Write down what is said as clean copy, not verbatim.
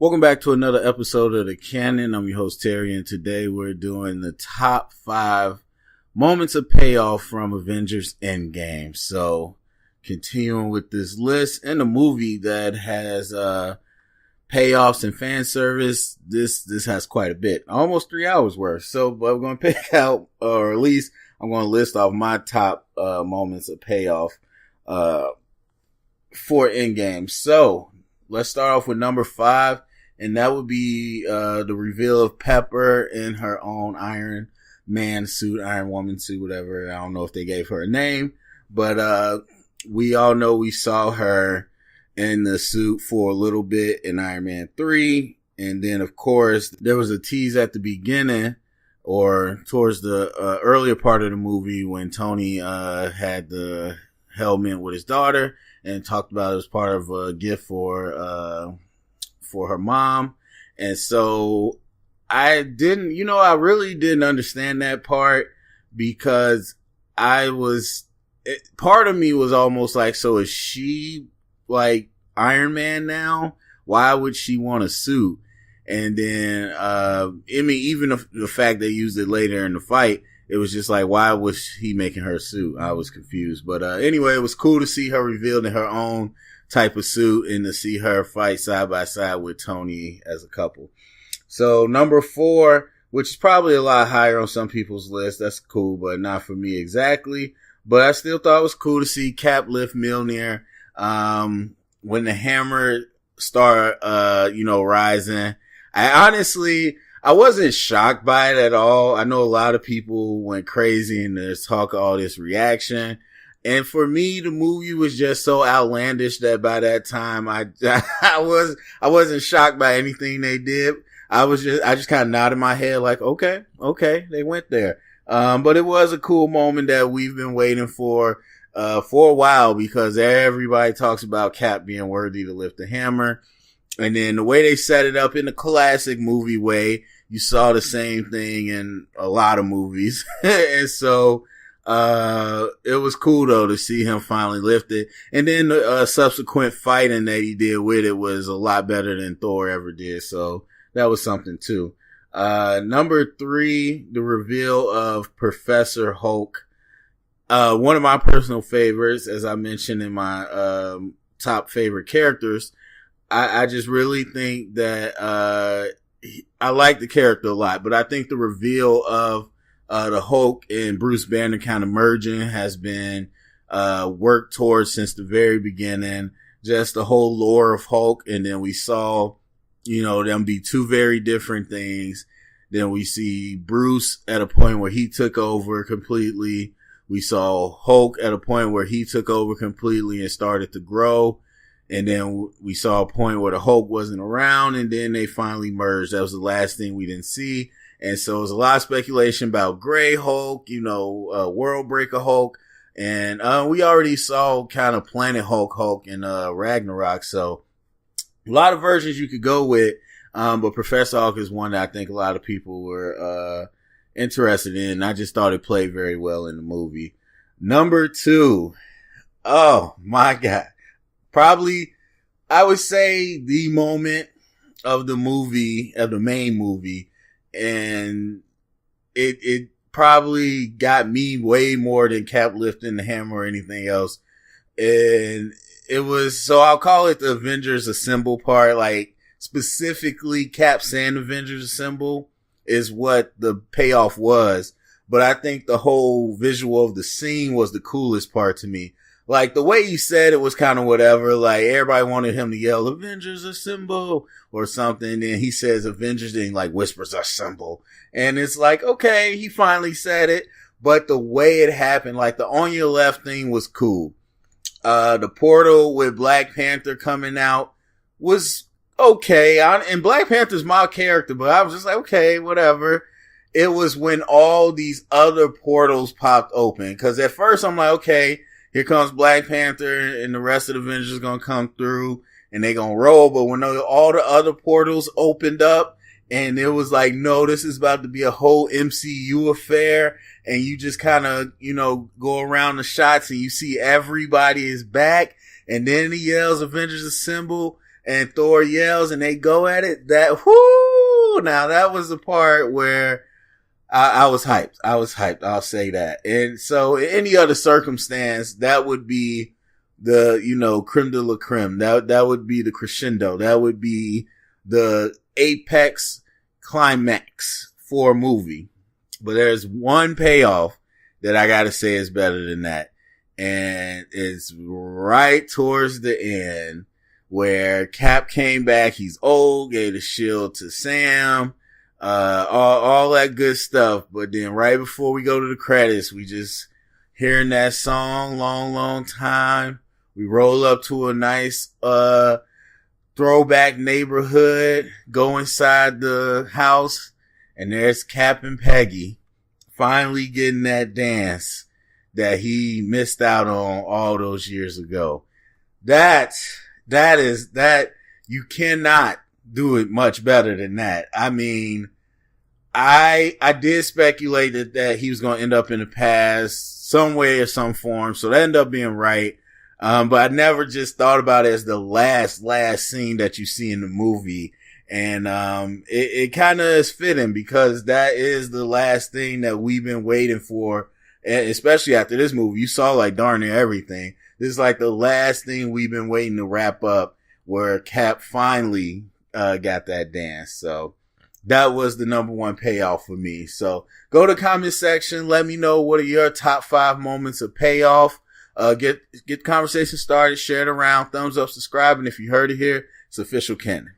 Welcome back to another episode of The Canon. I'm your host, Terry, and today we're doing the top 5 moments of payoff from Avengers Endgame. So, continuing with this list, and a movie that has payoffs and fan service, this has quite a bit. Almost 3 hours worth. So, but we're going to pick out, or at least I'm going to list off my top moments of payoff for Endgame. So, let's start off with number 5, and that would be the reveal of Pepper in her own Iron Man suit, Iron Woman suit, whatever. I don't know if they gave her a name, but we all know we saw her in the suit for a little bit in Iron Man 3, and then of course there was a tease at the beginning or towards the earlier part of the movie when Tony had the helmet with his daughter and talked about it as part of a gift for her mom. And so I really didn't understand that part, because part of me was almost like, so is she like Iron Man now? Why would she want a suit? And then, even the fact they used it later in the fight, it was just like, why was he making her suit? I was confused. But anyway, it was cool to see her revealed in her own type of suit and to see her fight side by side with Tony as a couple. So number 4, which is probably a lot higher on some people's list. That's cool, but not for me exactly. But I still thought it was cool to see Cap lift Mjolnir. When the hammer started, rising. I wasn't shocked by it at all. I know a lot of people went crazy and there's talk of all this reaction. And for me, the movie was just so outlandish that by that time, I wasn't shocked by anything they did. I just kind of nodded my head like, okay, they went there. But it was a cool moment that we've been waiting for a while, because everybody talks about Cap being worthy to lift the hammer. And then the way they set it up in the classic movie way, you saw the same thing in a lot of movies. And so, it was cool though to see him finally lift it. And then the subsequent fighting that he did with it was a lot better than Thor ever did. So that was something too. Number 3, the reveal of Professor Hulk. One of my personal favorites, as I mentioned in my, top favorite characters. I just really think that, I like the character a lot, but I think the reveal of the Hulk and Bruce Banner kind of merging has been worked towards since the very beginning. Just the whole lore of Hulk, and then we saw, them be two very different things. Then we see Bruce at a point where he took over completely. We saw Hulk at a point where he took over completely and started to grow. And then we saw a point where the Hulk wasn't around, and then they finally merged. That was the last thing we didn't see. And so it was a lot of speculation about Grey Hulk, World Breaker Hulk. And we already saw kind of Planet Hulk in Ragnarok. So a lot of versions you could go with. But Professor Hulk is one that I think a lot of people were interested in. I just thought it played very well in the movie. Number 2. Oh my God. Probably, I would say the moment of the movie, of the main movie, and it probably got me way more than Cap lifting the hammer or anything else. And it was, so I'll call it the Avengers Assemble part, like specifically Cap saying Avengers Assemble is what the payoff was. But I think the whole visual of the scene was the coolest part to me. Like, the way he said it was kind of whatever. Like, everybody wanted him to yell, Avengers Assemble, or something. And he says Avengers, then he, like, whispers Assemble. And it's like, okay, he finally said it. But the way it happened, like, the on your left thing was cool. The portal with Black Panther coming out was okay. And Black Panther's my character, but I was just like, okay, whatever. It was when all these other portals popped open. Cause at first I'm like, okay, here comes Black Panther and the rest of the Avengers gonna come through and they gonna roll. But when all the other portals opened up and it was like, no, this is about to be a whole MCU affair. And you just kind of, go around the shots and you see everybody is back. And then he yells Avengers Assemble. and Thor yells and they go at it. Now that was the part where I was hyped. I'll say that. And so in any other circumstance, that would be the, creme de la creme. That would be the crescendo. That would be the apex climax for a movie. But there's one payoff that I gotta say is better than that. And it's right towards the end where Cap came back. He's old, gave the shield to Sam. All that good stuff. But then right before we go to the credits, we just hearing that song, Long, Long Time. We roll up to a nice, throwback neighborhood, go inside the house, and there's Cap and Peggy finally getting that dance that he missed out on all those years ago. That you cannot do it much better than that. I mean, I did speculate that he was going to end up in the past some way or some form. So that ended up being right. But I never just thought about it as the last scene that you see in the movie. And, it kind of is fitting because that is the last thing that we've been waiting for. And especially after this movie, you saw like darn near everything. This is like the last thing we've been waiting to wrap up where Cap finally, got that dance. So that was the number one payoff for me. So go to the comment section. Let me know what are your top 5 moments of payoff. Get the conversation started, share it around, thumbs up, subscribe. And if you heard it here, it's official canon.